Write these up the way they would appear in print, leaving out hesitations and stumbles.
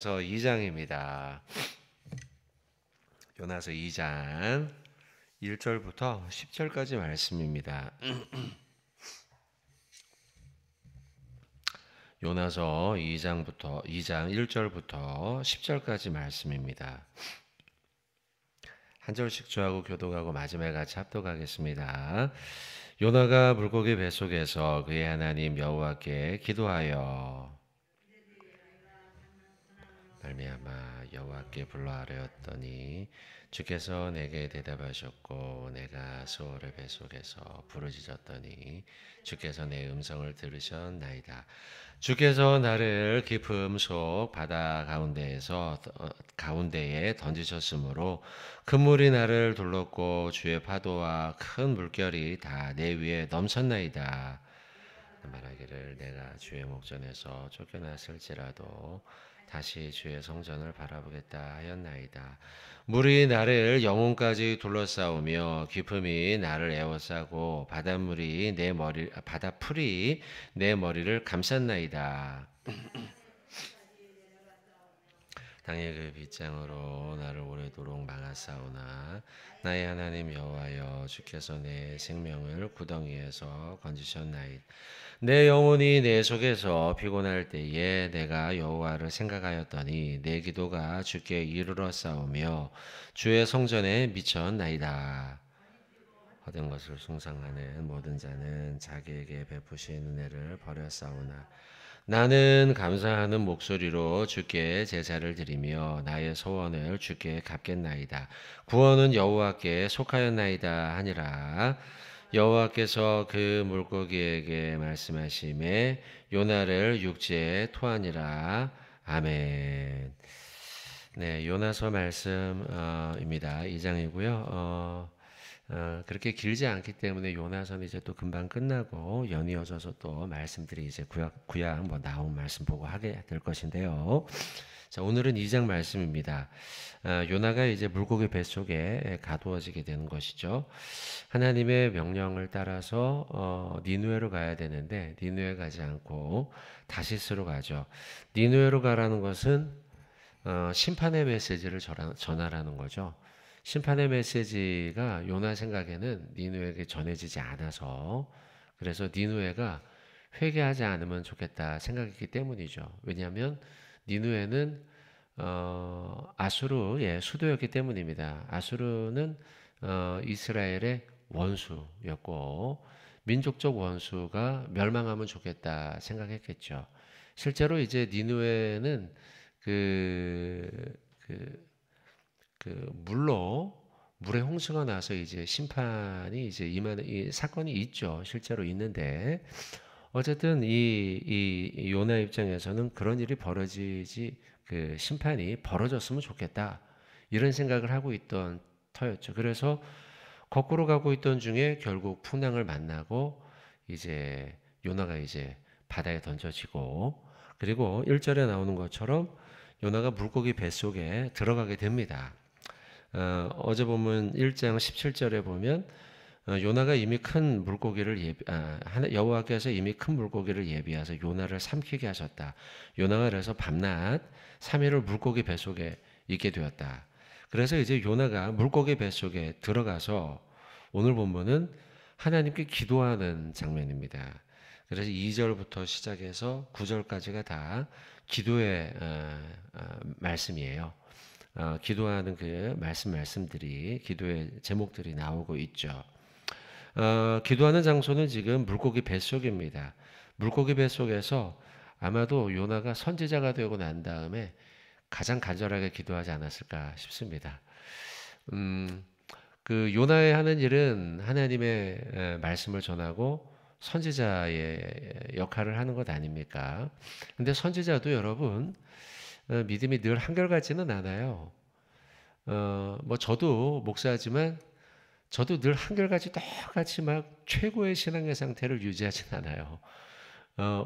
요나서 2장입니다. 요나서 2장 1절부터 10절까지 말씀입니다. 요나서 2장 1절부터 10절까지 말씀입니다. 한 절씩 주하고 교독하고 마지막에 같이 합독하겠습니다. 요나가 물고기 뱃속에서 그의 하나님 여호와께 기도하여 말미암아 여호와께 불러하려었더니 주께서 내게 대답하셨고 내가 수월의 뱃속에서 부르짖었더니 주께서 내 음성을 들으셨나이다. 주께서 나를 깊음 속 바다 가운데에 던지셨으므로 큰 물이 나를 둘렀고 주의 파도와 큰 물결이 다 내 위에 넘쳤나이다. 말하기를 내가 주의 목전에서 쫓겨났을지라도 다시 주의 성전을 바라보겠다 하였나이다. 물이 나를 영혼까지 둘러싸우며 깊음이 나를 에워싸고 바다풀이 내 머리를 감쌌나이다. 당의 그 빗장으로 나를 오래도록 막았사오나 나의 하나님 여호와여 주께서 내 생명을 구덩이에서 건지셨나이다. 내 영혼이 내 속에서 피곤할 때에 내가 여호와를 생각하였더니 내 기도가 주께 이르러 싸우며 주의 성전에 미쳤나이다. 얻은 것을 숭상하는 모든 자는 자기에게 베푸신 은혜를 버렸사오나 나는 감사하는 목소리로 주께 제사를 드리며 나의 소원을 주께 갚겠나이다. 구원은 여호와께 속하였나이다 하니라. 여호와께서 그 물고기에게 말씀하심에 요나를 육지에 토하니라. 아멘. 네, 요나서 말씀입니다. 2장이고요. 그렇게 길지 않기 때문에 요나서는 이제 또 금방 끝나고 연이어져서 또 말씀들이 이제 구약 뭐 나온 말씀 보고 하게 될 것인데요. 자, 오늘은 2장 말씀입니다. 요나가 이제 물고기 뱃속에 가두어지게 되는 것이죠. 하나님의 명령을 따라서 니누에로 가야 되는데 니누에 가지 않고 다시스로 가죠. 니누에로 가라는 것은 심판의 메시지를 전하라는 거죠. 심판의 메시지가 요나 생각에는 니누에게 전해지지 않아서 그래서 니누에가 회개하지 않으면 좋겠다 생각했기 때문이죠. 왜냐하면 니누에는 아수르의 수도였기 때문입니다. 아수르는 이스라엘의 원수였고 민족적 원수가 멸망하면 좋겠다 생각했겠죠. 실제로 이제 니누에는 물에 홍수가 나서 이제 심판이 이제 임하는 이 사건이 있죠. 실제로 있는데 어쨌든 이 요나 입장에서는 그런 일이 심판이 벌어졌으면 좋겠다 이런 생각을 하고 있던 터였죠. 그래서 거꾸로 가고 있던 중에 결국 풍랑을 만나고 이제 요나가 이제 바다에 던져지고 그리고 1절에 나오는 것처럼 요나가 물고기 뱃속에 들어가게 됩니다. 어제 보면 1장 17절에 보면 요나가 이미 큰 물고기를 여호와께서 이미 큰 물고기를 예비하셔서 요나를 삼키게 하셨다. 요나가 그래서 밤낮 3일을 물고기 뱃속에 있게 되었다. 그래서 이제 요나가 물고기 뱃속에 들어가서 오늘 본문은 하나님께 기도하는 장면입니다. 그래서 2절부터 시작해서 9절까지가 다 기도의 말씀이에요. 기도하는 그 말씀들이 기도의 제목들이 나오고 있죠. 기도하는 장소는 지금 물고기 뱃속입니다. 물고기 뱃속에서 아마도 요나가 선지자가 되고 난 다음에 가장 간절하게 기도하지 않았을까 싶습니다. 그 요나의 하는 일은 하나님의 말씀을 전하고 선지자의 역할을 하는 것 아닙니까? 근데 선지자도 여러분 믿음이 늘 한결같지는 않아요. 뭐 저도 목사지만 저도 늘 한결같이 똑같이 막 최고의 신앙의 상태를 유지하진 않아요.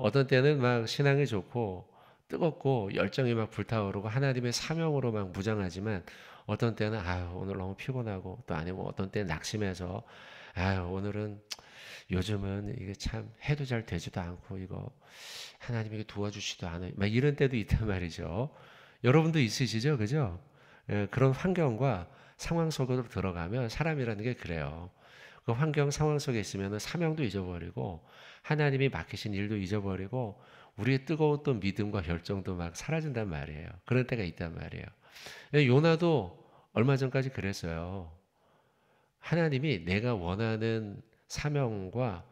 어떤 때는 막 신앙이 좋고 뜨겁고 열정이 막 불타오르고 하나님의 사명으로 막 무장하지만 어떤 때는 아유 오늘 너무 피곤하고 또 아니면 어떤 때는 낙심해서 아유 오늘은 요즘은 이게 참 해도 잘 되지도 않고 이거 하나님이 도와주시도 않아요. 막 이런 때도 있단 말이죠. 여러분도 있으시죠? 그죠? 예, 그런 환경과 상황 속으로 들어가면 사람이라는 게 그래요. 그 환경 상황 속에 있으면 사명도 잊어버리고 하나님이 맡기신 일도 잊어버리고 우리의 뜨거운 또 믿음과 열정도 막 사라진단 말이에요. 그런 때가 있단 말이에요. 예, 요나도 얼마 전까지 그랬어요. 하나님이 내가 원하는 사명과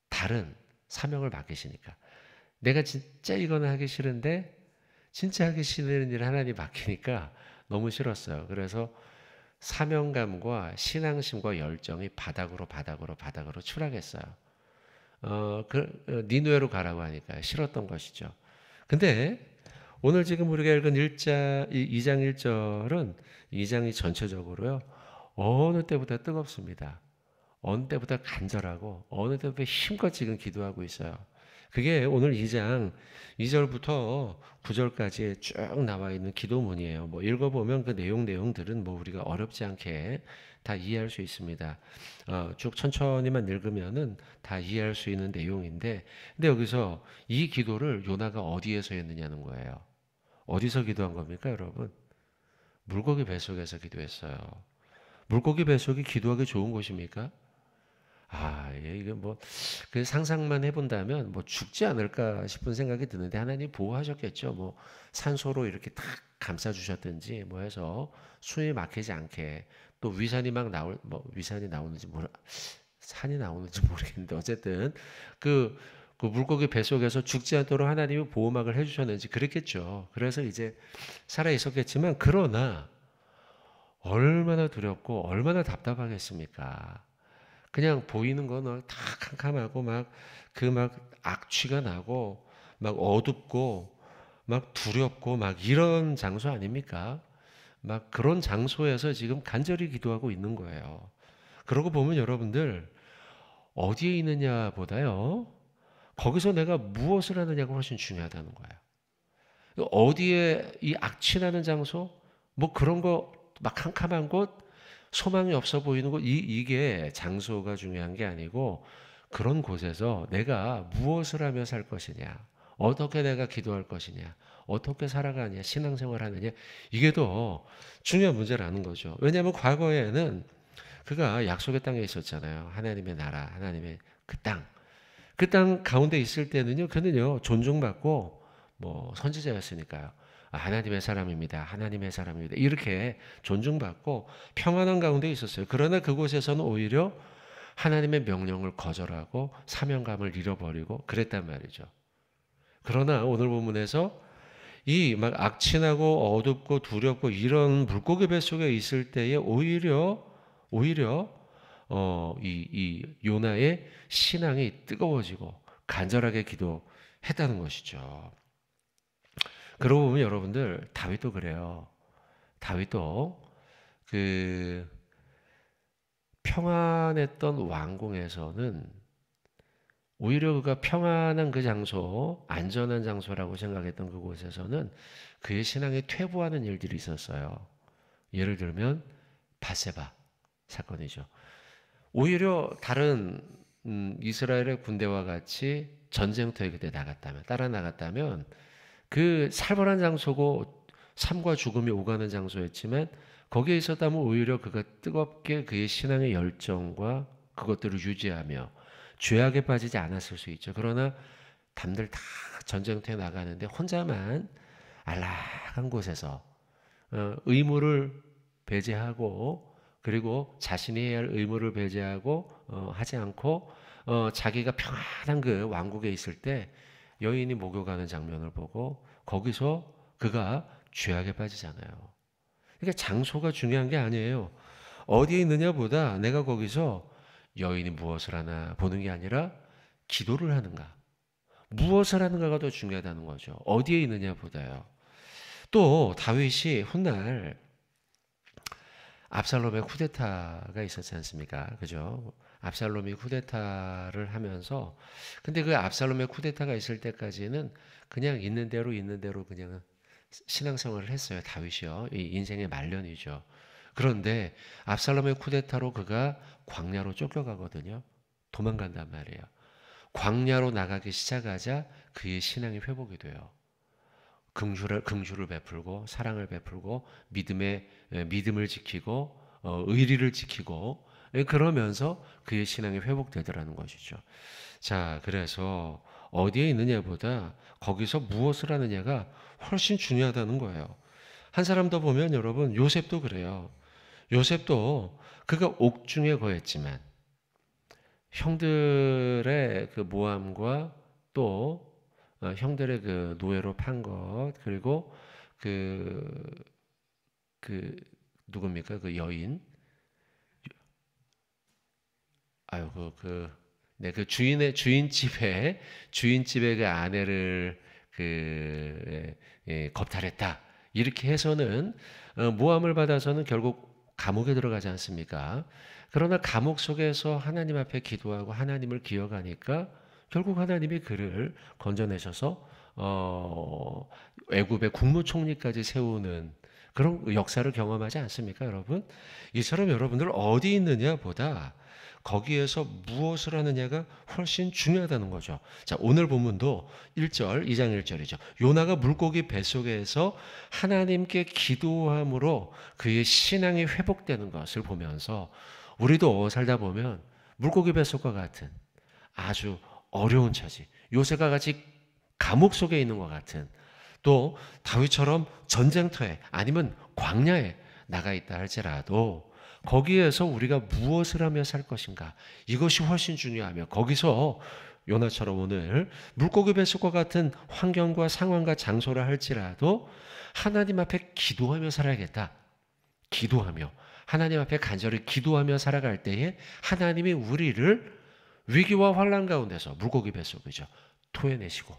다른 사명을 맡기시니까 내가 진짜 이거는 하기 싫은데 진짜 하기 싫은 일을 하나님 맡기니까 너무 싫었어요. 그래서 사명감과 신앙심과 열정이 바닥으로 추락했어요. 니누에로 가라고 하니까 싫었던 것이죠. 근데 오늘 지금 우리가 읽은 2장 1절은 2장이 전체적으로요. 어느 때보다 뜨겁습니다. 어느 때보다 간절하고 어느 때보다 힘껏 지금 기도하고 있어요. 그게 오늘 2장 2절부터 9절까지 쭉 나와 있는 기도문이에요. 뭐 읽어보면 그 내용들은 뭐 우리가 어렵지 않게 다 이해할 수 있습니다. 쭉 천천히만 읽으면은 다 이해할 수 있는 내용인데, 근데 여기서 이 기도를 요나가 어디에서 했느냐는 거예요. 어디서 기도한 겁니까, 여러분? 물고기 뱃속에서 기도했어요. 물고기 뱃속이 기도하기 좋은 곳입니까? 예, 이게 뭐, 그 상상만 해본다면 뭐 죽지 않을까 싶은 생각이 드는데 하나님 보호하셨겠죠. 뭐 산소로 이렇게 탁 감싸주셨든지 뭐 해서 숨이 막히지 않게 또 위산이 막 위산이 나오는지 산이 나오는지 모르겠는데 어쨌든 그 물고기 뱃속에서 죽지 않도록 하나님이 보호막을 해주셨는지 그랬겠죠. 그래서 이제 살아 있었겠지만 그러나 얼마나 두렵고 얼마나 답답하겠습니까? 그냥 보이는 거는 다 캄캄하고 막 악취가 나고 막 어둡고 막 두렵고 막 이런 장소 아닙니까? 막 그런 장소에서 지금 간절히 기도하고 있는 거예요. 그러고 보면 여러분들 어디에 있느냐보다요. 거기서 내가 무엇을 하느냐가 훨씬 중요하다는 거예요. 어디에 이 악취나는 장소? 뭐 그런 거 막 캄캄한 곳? 소망이 없어 보이는 곳? 이게 장소가 중요한 게 아니고 그런 곳에서 내가 무엇을 하며 살 것이냐? 어떻게 내가 기도할 것이냐? 어떻게 살아가냐? 신앙생활 하느냐? 이게 더 중요한 문제라는 거죠. 왜냐하면 과거에는 그가 약속의 땅에 있었잖아요. 하나님의 나라, 하나님의 그 땅. 그 땅 가운데 있을 때는요, 그는요, 존중받고, 뭐, 선지자였으니까요. 하나님의 사람입니다. 하나님의 사람입니다. 이렇게 존중받고 평안한 가운데 있었어요. 그러나 그곳에서는 오히려 하나님의 명령을 거절하고 사명감을 잃어버리고 그랬단 말이죠. 그러나 오늘 본문에서 이 막 악취나고 어둡고 두렵고 이런 물고기 뱃속에 있을 때에 오히려 이 요나의 신앙이 뜨거워지고 간절하게 기도했다는 것이죠. 그러고 보면 여러분들 다윗도 그래요. 다윗도 그 평안했던 왕궁에서는 오히려 그가 평안한 그 장소, 안전한 장소라고 생각했던 그곳에서는 그의 신앙이 퇴보하는 일들이 있었어요. 예를 들면 바세바 사건이죠. 오히려 다른 이스라엘의 군대와 같이 전쟁터에 그때 따라 나갔다면 그 살벌한 장소고 삶과 죽음이 오가는 장소였지만 거기에 있었다면 오히려 그가 뜨겁게 그의 신앙의 열정과 그것들을 유지하며 죄악에 빠지지 않았을 수 있죠. 그러나 남들 다 전쟁터에 나가는데 혼자만 안락한 곳에서 의무를 배제하고 그리고 자신이 해야 할 의무를 배제하고 하지 않고 자기가 평안한 그 왕국에 있을 때 여인이 목욕하는 장면을 보고 거기서 그가 죄악에 빠지잖아요. 그러니까 장소가 중요한 게 아니에요. 어디에 있느냐보다 내가 거기서 여인이 무엇을 하나 보는 게 아니라 기도를 하는가, 무엇을 하는가가 더 중요하다는 거죠. 어디에 있느냐보다요. 또 다윗이 훗날 압살롬의 쿠데타가 있었지 않습니까? 그죠? 압살롬이 쿠데타를 하면서 근데 그 압살롬의 쿠데타가 있을 때까지는 그냥 있는 대로 그냥 신앙생활을 했어요. 다윗이요. 이 인생의 말년이죠. 그런데 압살롬의 쿠데타로 그가 광야로 쫓겨가거든요. 도망간단 말이에요. 광야로 나가기 시작하자 그의 신앙이 회복이 돼요. 긍휼을 베풀고 사랑을 베풀고 믿음을 지키고 의리를 지키고 그러면서 그의 신앙이 회복되더라는 것이죠. 자, 그래서 어디에 있느냐보다 거기서 무엇을 하느냐가 훨씬 중요하다는 거예요. 한 사람 더 보면 여러분 요셉도 그래요. 요셉도 그가 옥중에 거했지만 형들의 그 모함과 또 형들의 그 노예로 판 것 그리고 그 누굽니까 그 여인 아유 그 주인집에 그 아내를 겁탈했다 이렇게 해서는 모함을 받아서는 결국 감옥에 들어가지 않습니까? 그러나 감옥 속에서 하나님 앞에 기도하고 하나님을 기억하니까 결국 하나님이 그를 건져내셔서 애굽의 국무총리까지 세우는 그런 역사를 경험하지 않습니까, 여러분? 이처럼 여러분들 어디 있느냐 보다 거기에서 무엇을 하느냐가 훨씬 중요하다는 거죠. 자, 오늘 본문도 1절, 2장 1절이죠. 요나가 물고기 뱃속에서 하나님께 기도함으로 그의 신앙이 회복되는 것을 보면서 우리도 살다 보면 물고기 뱃속과 같은 아주 어려운 처지, 요새가 같이 감옥 속에 있는 것 같은 또 다윗처럼 전쟁터에 아니면 광야에 나가 있다 할지라도 거기에서 우리가 무엇을 하며 살 것인가 이것이 훨씬 중요하며 거기서 요나처럼 오늘 물고기 뱃속과 같은 환경과 상황과 장소를 할지라도 하나님 앞에 기도하며 살아야겠다. 기도하며 하나님 앞에 간절히 기도하며 살아갈 때에 하나님이 우리를 위기와 환난 가운데서 물고기 뱃속이죠. 토해내시고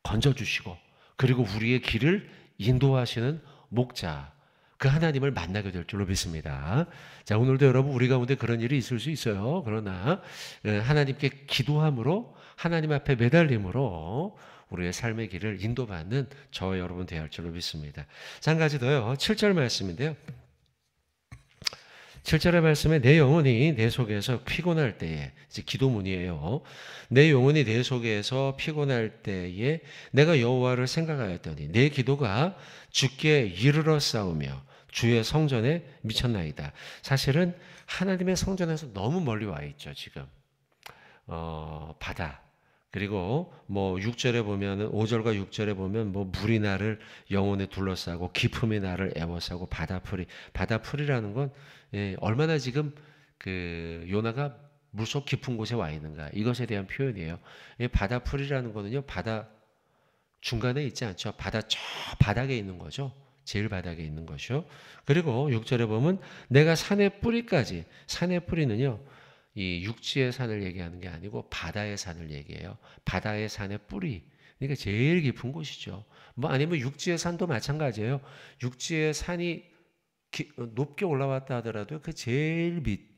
건져주시고 그리고 우리의 길을 인도하시는 목자 그 하나님을 만나게 될 줄로 믿습니다. 자, 오늘도 여러분 우리 가운데 그런 일이 있을 수 있어요. 그러나 하나님께 기도함으로 하나님 앞에 매달림으로 우리의 삶의 길을 인도받는 저와 여러분 되어야 할 줄로 믿습니다. 자, 한 가지 더요. 7절 말씀인데요. 7절의 말씀에 내 영혼이 내 속에서 피곤할 때에 이제 기도문이에요. 내 영혼이 내 속에서 피곤할 때에 내가 여호와를 생각하였더니 내 기도가 주께 이르러 싸우며 주의 성전에 미쳤나이다. 사실은 하나님의 성전에서 너무 멀리 와 있죠. 지금 바다 그리고 뭐 6절에 보면은 5절과 6절에 보면 뭐 물이 나를 영혼에 둘러싸고 기품이 나를 애워싸고 바다풀이라는 건 얼마나 지금 그 요나가 물속 깊은 곳에 와 있는가 이것에 대한 표현이에요. 바다풀이라는 거는요 바다 중간에 있지 않죠. 바다 저 바닥에 있는 거죠. 제일 바닥에 있는 것이요. 그리고 6절에 보면 내가 산의 뿌리까지 산의 뿌리는요. 이 육지의 산을 얘기하는 게 아니고 바다의 산을 얘기해요. 바다의 산의 뿌리. 그러니까 제일 깊은 곳이죠. 뭐 아니면 육지의 산도 마찬가지예요. 육지의 산이 높게 올라왔다 하더라도 그 제일 밑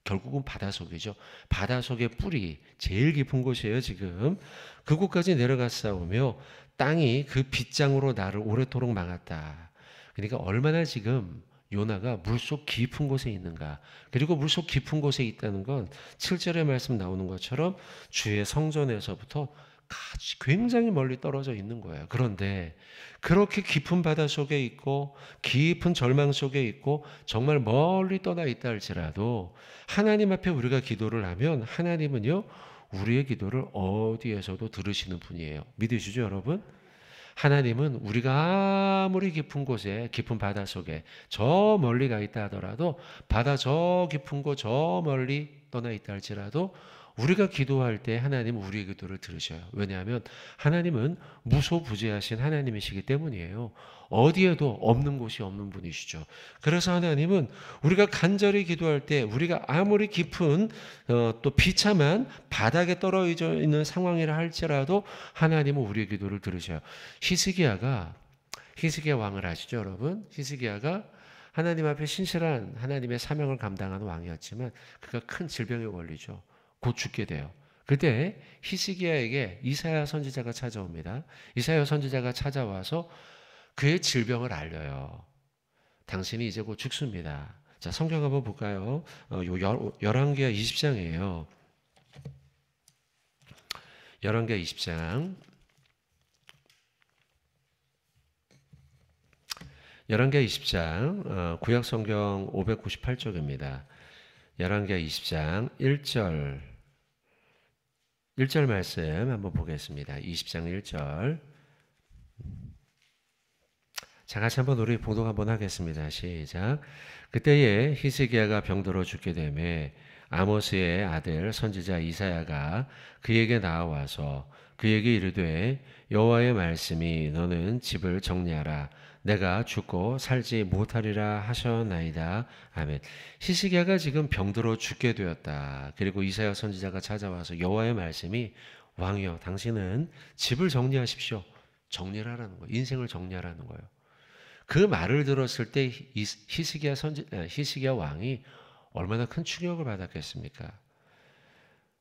결국은 바닷속이죠. 바닷속의 뿌리 제일 깊은 곳이에요. 지금 그곳까지 내려갔사오며 땅이 그 빗장으로 나를 오래도록 막았다. 그러니까 얼마나 지금 요나가 물속 깊은 곳에 있는가. 그리고 물속 깊은 곳에 있다는 건 7절의 말씀 나오는 것처럼 주의 성전에서부터 굉장히 멀리 떨어져 있는 거예요. 그런데 그렇게 깊은 바다 속에 있고 깊은 절망 속에 있고 정말 멀리 떠나 있다 할지라도 하나님 앞에 우리가 기도를 하면 하나님은요 우리의 기도를 어디에서도 들으시는 분이에요. 믿으시죠 여러분? 하나님은 우리가 아무리 깊은 곳에 깊은 바다 속에 저 멀리 가 있다 하더라도 바다 저 깊은 곳 저 멀리 떠나 있다 할지라도 우리가 기도할 때 하나님은 우리의 기도를 들으셔요. 왜냐하면 하나님은 무소부재하신 하나님이시기 때문이에요. 어디에도 없는 곳이 없는 분이시죠. 그래서 하나님은 우리가 간절히 기도할 때 우리가 아무리 깊은 또 비참한 바닥에 떨어져 있는 상황이라 할지라도 하나님은 우리의 기도를 들으셔요. 히스기야 왕을 아시죠 여러분? 히스기야가 하나님 앞에 신실한 하나님의 사명을 감당하는 왕이었지만 그가 큰 질병에 걸리죠. 곧 죽게 돼요. 그때 히스기야에게 이사야 선지자가 찾아옵니다. 이사야 선지자가 찾아와서 그의 질병을 알려요. 당신이 이제 곧 죽습니다. 자, 성경 한번 볼까요? 열왕기하 20장이에요. 열왕기하 20장 열왕기하 20장 구약 성경 598쪽입니다. 열왕기하 20장 1절 말씀 한번 보겠습니다. 20장 1절. 자, 같이 한번 우리 봉독 한번 하겠습니다. 시작. 그때에 히스기야가 병들어 죽게 되매 아모스의 아들 선지자 이사야가 그에게 나와서 그에게 이르되 여호와의 말씀이 너는 집을 정리하라. 내가 죽고 살지 못하리라 하셨나이다. 아멘. 히스기야가 지금 병들어 죽게 되었다. 그리고 이사야 선지자가 찾아와서 여호와의 말씀이 왕이여 당신은 집을 정리하십시오. 정리하라는 거예요. 인생을 정리하라는 거예요. 그 말을 들었을 때 히스기야 왕이 얼마나 큰 충격을 받았겠습니까?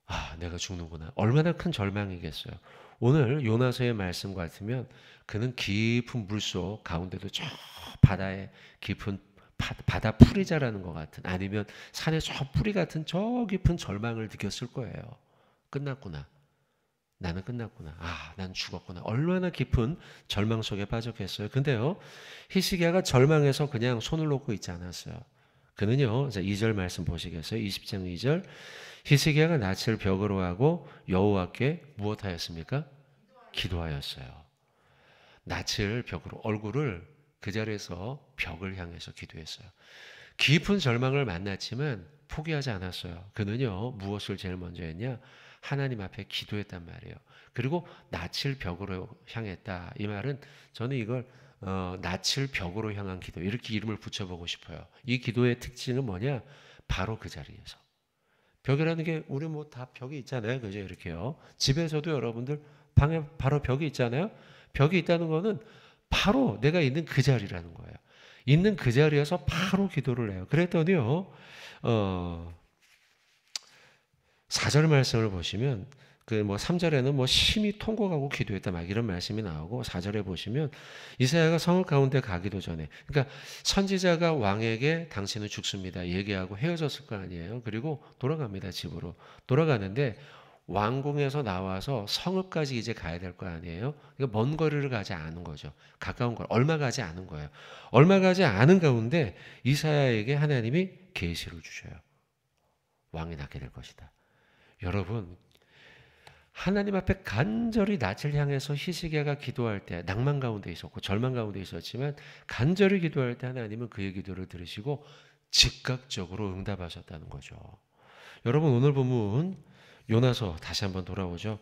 아, 내가 죽는구나. 얼마나 큰 절망이겠어요. 오늘 요나서의 말씀 같으면 그는 깊은 물속 가운데도 저 바다의 깊은 바다 풀이자라는 것 같은, 아니면 산의 저 뿌리 같은 저 깊은 절망을 느꼈을 거예요. 끝났구나. 나는 끝났구나. 아, 난 죽었구나. 얼마나 깊은 절망 속에 빠졌겠어요. 근데요, 히스기야가 절망해서 그냥 손을 놓고 있지 않았어요. 그는요, 2절 말씀 보시겠어요? 20장 2절. 히스기야가 낯을 벽으로 하고 여호와께 무엇하였습니까? 기도하였어요. 낯을 벽으로, 얼굴을 그 자리에서 벽을 향해서 기도했어요. 깊은 절망을 만났지만 포기하지 않았어요. 그는요, 무엇을 제일 먼저 했냐? 하나님 앞에 기도했단 말이에요. 그리고 낯을 벽으로 향했다. 이 말은 저는 이걸 낯을 벽으로 향한 기도, 이렇게 이름을 붙여보고 싶어요. 이 기도의 특징은 뭐냐? 바로 그 자리에서. 벽이라는 게 우리 뭐 다 벽이 있잖아요. 그죠? 이렇게요. 집에서도 여러분들 방에 바로 벽이 있잖아요. 벽이 있다는 거는 바로 내가 있는 그 자리라는 거예요. 있는 그 자리에서 바로 기도를 해요. 그랬더니요, 4절 말씀을 보시면 그 뭐 3절에는 뭐 심히 통곡하고 기도했다 막 이런 말씀이 나오고, 4절에 보시면 이사야가 성읍 가운데 가기도 전에, 그러니까 선지자가 왕에게 당신은 죽습니다 얘기하고 헤어졌을 거 아니에요. 그리고 돌아갑니다. 집으로 돌아가는데 왕궁에서 나와서 성읍까지 이제 가야 될 거 아니에요. 그러니까 먼 거리를 가지 않은 거죠. 가까운 걸 얼마 가지 않은 거예요. 얼마 가지 않은 가운데 이사야에게 하나님이 계시를 주셔요. 왕이 낫게 될 것이다. 여러분, 하나님 앞에 간절히 낯을 향해서 히스기야가 기도할 때 낭만 가운데 있었고 절망 가운데 있었지만, 간절히 기도할 때 하나님은 그의 기도를 들으시고 즉각적으로 응답하셨다는 거죠. 여러분, 오늘 본문 요나서 다시 한번 돌아오죠.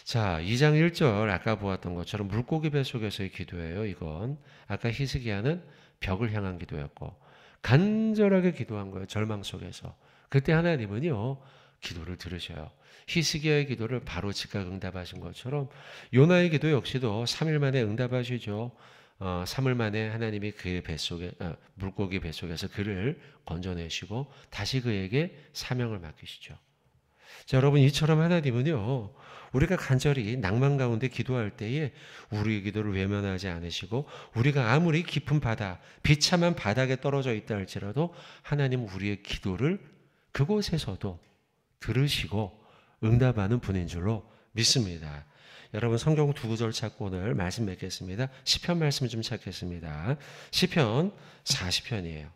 자, 2장 1절 아까 보았던 것처럼 물고기 뱃속에서의 기도예요. 이건 아까 히스기야는 벽을 향한 기도였고 간절하게 기도한 거예요. 절망 속에서. 그때 하나님은요, 기도를 들으셔요. 히스기야의 기도를 바로 즉각 응답하신 것처럼 요나의 기도 역시도 3일 만에 응답하시죠. 3일 만에 하나님이 그의 뱃속에 물고기 뱃속에서 그를 건져내시고 다시 그에게 사명을 맡기시죠. 자, 여러분, 이처럼 하나님은요, 우리가 간절히 낭만 가운데 기도할 때에 우리의 기도를 외면하지 않으시고, 우리가 아무리 깊은 바다, 비참한 바닥에 떨어져 있다 할지라도 하나님은 우리의 기도를 그곳에서도 들으시고 응답하는 분인 줄로 믿습니다. 여러분, 성경 두 구절 찾고 오늘 말씀 맺겠습니다. 시편 말씀 좀 찾겠습니다. 시편 40편이에요.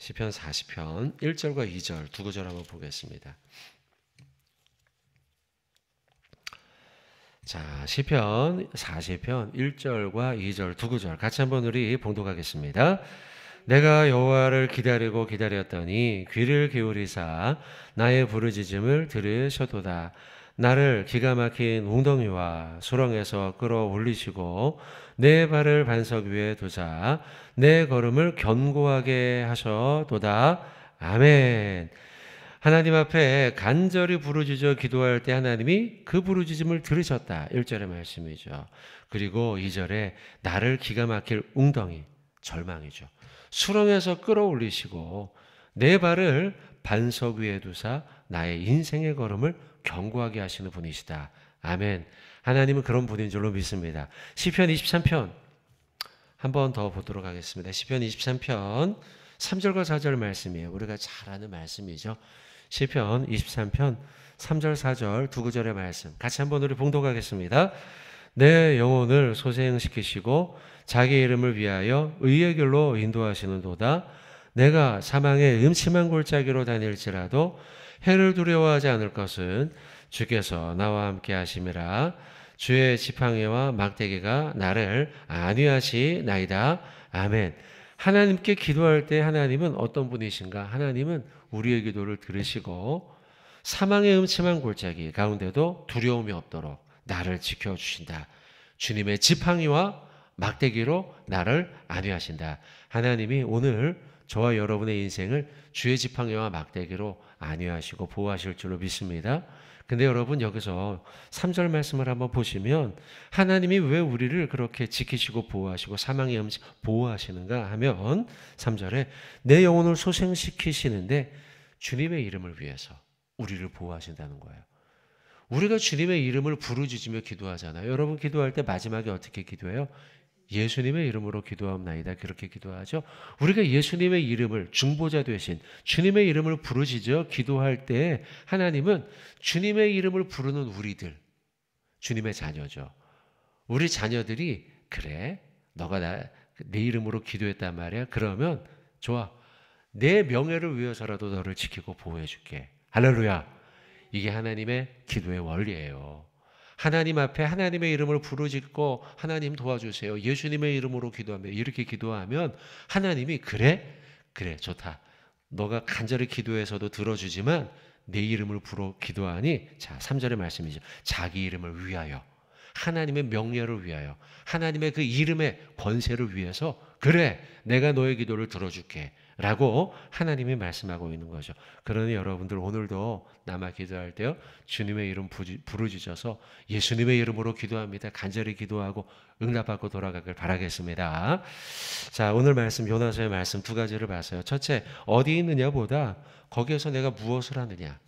시편 40편 1절과 2절 두 구절 한번 보겠습니다. 자, 시편 40편 1절과 2절 두 구절 같이 한번 우리 봉독하겠습니다. 내가 여호와를 기다리고 기다렸더니 귀를 기울이사 나의 부르짖음을 들으셔도다. 나를 기가 막힌 웅덩이와 수렁에서 끌어올리시고 내 발을 반석 위에 두사 내 걸음을 견고하게 하셔도다. 아멘. 하나님 앞에 간절히 부르짖어 기도할 때 하나님이 그 부르짖음을 들으셨다. 1절의 말씀이죠. 그리고 2절에 나를 기가 막힐 웅덩이, 절망이죠. 수렁에서 끌어올리시고 내 발을 반석 위에 두사 나의 인생의 걸음을 견고하게 하시는 분이시다. 아멘. 하나님은 그런 분인 줄로 믿습니다. 시편 23편 한 번 더 보도록 하겠습니다. 시편 23편 3절과 4절 말씀이에요. 우리가 잘 아는 말씀이죠. 시편 23편 3절 4절 두 구절의 말씀 같이 한번 우리 봉독하겠습니다. 내 영혼을 소생시키시고 자기 이름을 위하여 의의 길로 인도하시는도다. 내가 사망의 음침한 골짜기로 다닐지라도 해를 두려워하지 않을 것은 주께서 나와 함께 하심이라. 주의 지팡이와 막대기가 나를 안위하시나이다. 아멘. 하나님께 기도할 때 하나님은 어떤 분이신가? 하나님은 우리의 기도를 들으시고 사망의 음침한 골짜기 가운데도 두려움이 없도록 나를 지켜주신다. 주님의 지팡이와 막대기로 나를 안위하신다. 하나님이 오늘 저와 여러분의 인생을 주의 지팡이와 막대기로 안위하시고 보호하실 줄로 믿습니다. 근데 여러분 여기서 3절 말씀을 한번 보시면 하나님이 왜 우리를 그렇게 지키시고 보호하시고 사망의 음식 보호하시는가 하면 3절에 내 영혼을 소생시키시는데 주님의 이름을 위해서 우리를 보호하신다는 거예요. 우리가 주님의 이름을 부르짖으며 기도하잖아요. 여러분 기도할 때 마지막에 어떻게 기도해요? 예수님의 이름으로 기도합나이다. 그렇게 기도하죠. 우리가 예수님의 이름을 중보자 되신 주님의 이름을 부르짖어 기도할 때 하나님은 주님의 이름을 부르는 우리들, 주님의 자녀죠. 우리 자녀들이 그래 너가 내 이름으로 기도했단 말이야. 그러면 좋아. 내 명예를 위해서라도 너를 지키고 보호해 줄게. 할렐루야. 이게 하나님의 기도의 원리예요. 하나님 앞에 하나님의 이름을 부르짖고 하나님 도와주세요. 예수님의 이름으로 기도하며 이렇게 기도하면 하나님이 그래 좋다. 너가 간절히 기도해서도 들어주지만 내 이름을 부르 기도하니 자 3절의 말씀이죠. 자기 이름을 위하여 하나님의 명예를 위하여 하나님의 그 이름의 권세를 위해서 그래 내가 너의 기도를 들어줄게 라고 하나님이 말씀하고 있는 거죠. 그러니 여러분들 오늘도 남아 기도할 때요 주님의 이름 부르짖어서 예수님의 이름으로 기도합니다. 간절히 기도하고 응답받고 돌아가길 바라겠습니다. 자 오늘 말씀 요나서의 말씀 두 가지를 봤어요. 첫째 어디 있느냐 보다 거기에서 내가 무엇을 하느냐.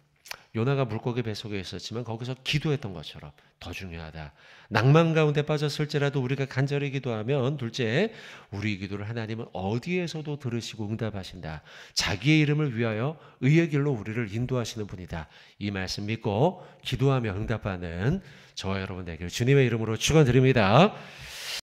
요나가 물고기 뱃속에 있었지만 거기서 기도했던 것처럼 더 중요하다. 낭만 가운데 빠졌을지라도 우리가 간절히 기도하면 둘째 우리 기도를 하나님은 어디에서도 들으시고 응답하신다. 자기의 이름을 위하여 의의 길로 우리를 인도하시는 분이다. 이 말씀 믿고 기도하며 응답하는 저와 여러분 되기를 주님의 이름으로 축원드립니다.